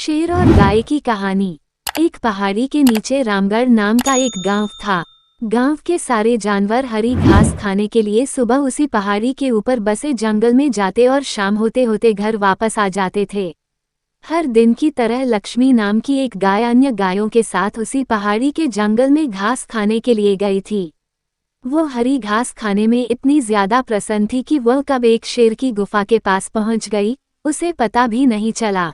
शेर और गाय की कहानी। एक पहाड़ी के नीचे रामगढ़ नाम का एक गांव था। गांव के सारे जानवर हरी घास खाने के लिए सुबह उसी पहाड़ी के ऊपर बसे जंगल में जाते और शाम होते होते घर वापस आ जाते थे। हर दिन की तरह लक्ष्मी नाम की एक गाय अन्य गायों के साथ उसी पहाड़ी के जंगल में घास खाने के लिए गई थी। वो हरी घास खाने में इतनी ज्यादा प्रसन्न थी कि वह कब एक शेर की गुफा के पास पहुंच गई, उसे पता भी नहीं चला।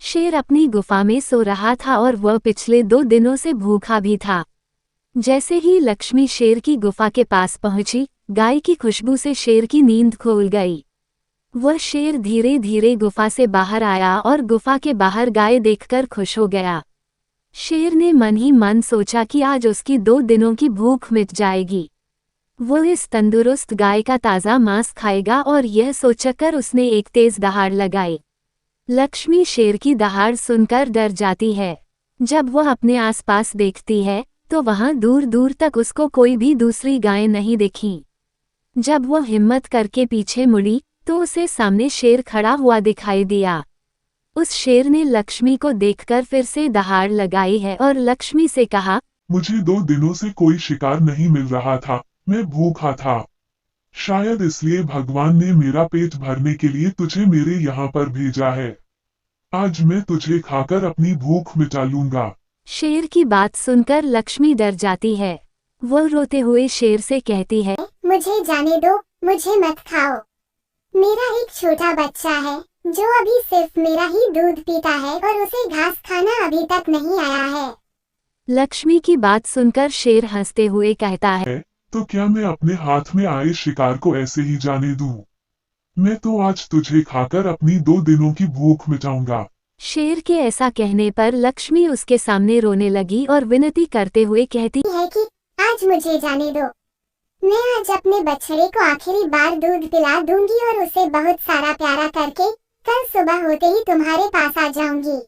शेर अपनी गुफा में सो रहा था और वह पिछले 2 दिनों से भूखा भी था। जैसे ही लक्ष्मी शेर की गुफा के पास पहुंची, गाय की खुशबू से शेर की नींद खुल गई। वह शेर धीरे धीरे गुफा से बाहर आया और गुफा के बाहर गाय देखकर खुश हो गया। शेर ने मन ही मन सोचा कि आज उसकी 2 दिनों की भूख मिट जाएगी। वो इस तंदुरुस्त गाय का ताज़ा मांस खाएगा और यह सोचकर उसने एक तेज दहाड़ लगाई। लक्ष्मी शेर की दहाड़ सुनकर डर जाती है। जब वह अपने आसपास देखती है तो वहां दूर दूर तक उसको कोई भी दूसरी गाय नहीं दिखी। जब वह हिम्मत करके पीछे मुड़ी तो उसे सामने शेर खड़ा हुआ दिखाई दिया। उस शेर ने लक्ष्मी को देखकर फिर से दहाड़ लगाई है और लक्ष्मी से कहा, मुझे 2 दिनों से कोई शिकार नहीं मिल रहा था, मैं भूखा था। शायद इसलिए भगवान ने मेरा पेट भरने के लिए तुझे मेरे यहाँ पर भेजा है। आज मैं तुझे खाकर अपनी भूख मिटा लूंगा। शेर की बात सुनकर लक्ष्मी डर जाती है। वो रोते हुए शेर से कहती है, मुझे जाने दो, मुझे मत खाओ। मेरा एक छोटा बच्चा है जो अभी सिर्फ मेरा ही दूध पीता है और उसे घास खाना अभी तक नहीं आया है। लक्ष्मी की बात सुनकर शेर हंसते हुए कहता है, तो क्या मैं अपने हाथ में आए शिकार को ऐसे ही जाने दूं? मैं तो आज तुझे खाकर अपनी 2 दिनों की भूख मिटाऊंगा। शेर के ऐसा कहने पर लक्ष्मी उसके सामने रोने लगी और विनती करते हुए कहती है कि आज मुझे जाने दो। मैं आज अपने बछड़े को आखिरी बार दूध पिला दूंगी और उसे बहुत सारा प्यारा करके कल सुबह होते ही तुम्हारे पास आ जाऊंगी।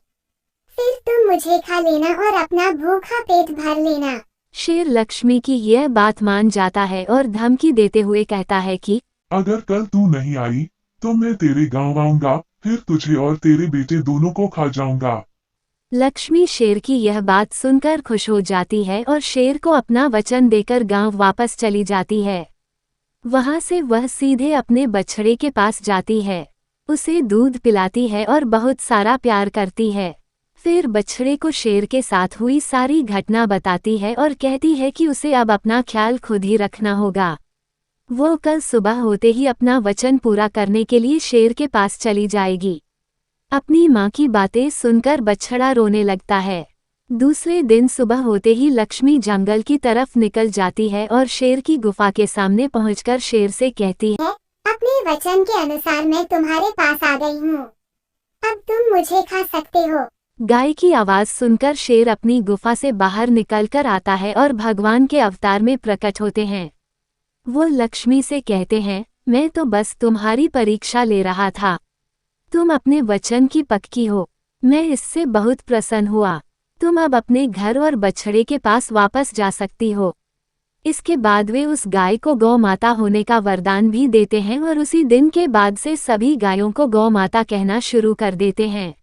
फिर तुम मुझे खा लेना और अपना भूखा पेट भर लेना। शेर लक्ष्मी की यह बात मान जाता है और धमकी देते हुए कहता है कि अगर कल तू नहीं आई तो मैं तेरे गांव आऊंगा, फिर तुझे और तेरे बेटे दोनों को खा जाऊंगा। लक्ष्मी शेर की यह बात सुनकर खुश हो जाती है और शेर को अपना वचन देकर गांव वापस चली जाती है। वहां से वह सीधे अपने बछड़े के पास जाती है, उसे दूध पिलाती है और बहुत सारा प्यार करती है। फिर बछड़े को शेर के साथ हुई सारी घटना बताती है और कहती है कि उसे अब अपना ख्याल खुद ही रखना होगा। वो कल सुबह होते ही अपना वचन पूरा करने के लिए शेर के पास चली जाएगी। अपनी माँ की बातें सुनकर बछड़ा रोने लगता है। दूसरे दिन सुबह होते ही लक्ष्मी जंगल की तरफ निकल जाती है और शेर की गुफा के सामने पहुंचकर शेर से कहती है, अपने वचन के अनुसार मैं तुम्हारे पास आ गई हूँ। अब तुम मुझे खा सकते हो। गाय की आवाज सुनकर शेर अपनी गुफा से बाहर निकलकर आता है और भगवान के अवतार में प्रकट होते हैं। वो लक्ष्मी से कहते हैं, मैं तो बस तुम्हारी परीक्षा ले रहा था। तुम अपने वचन की पक्की हो, मैं इससे बहुत प्रसन्न हुआ। तुम अब अपने घर और बछड़े के पास वापस जा सकती हो। इसके बाद वे उस गाय को गौ माता होने का वरदान भी देते हैं और उसी दिन के बाद से सभी गायों को गौ माता कहना शुरू कर देते हैं।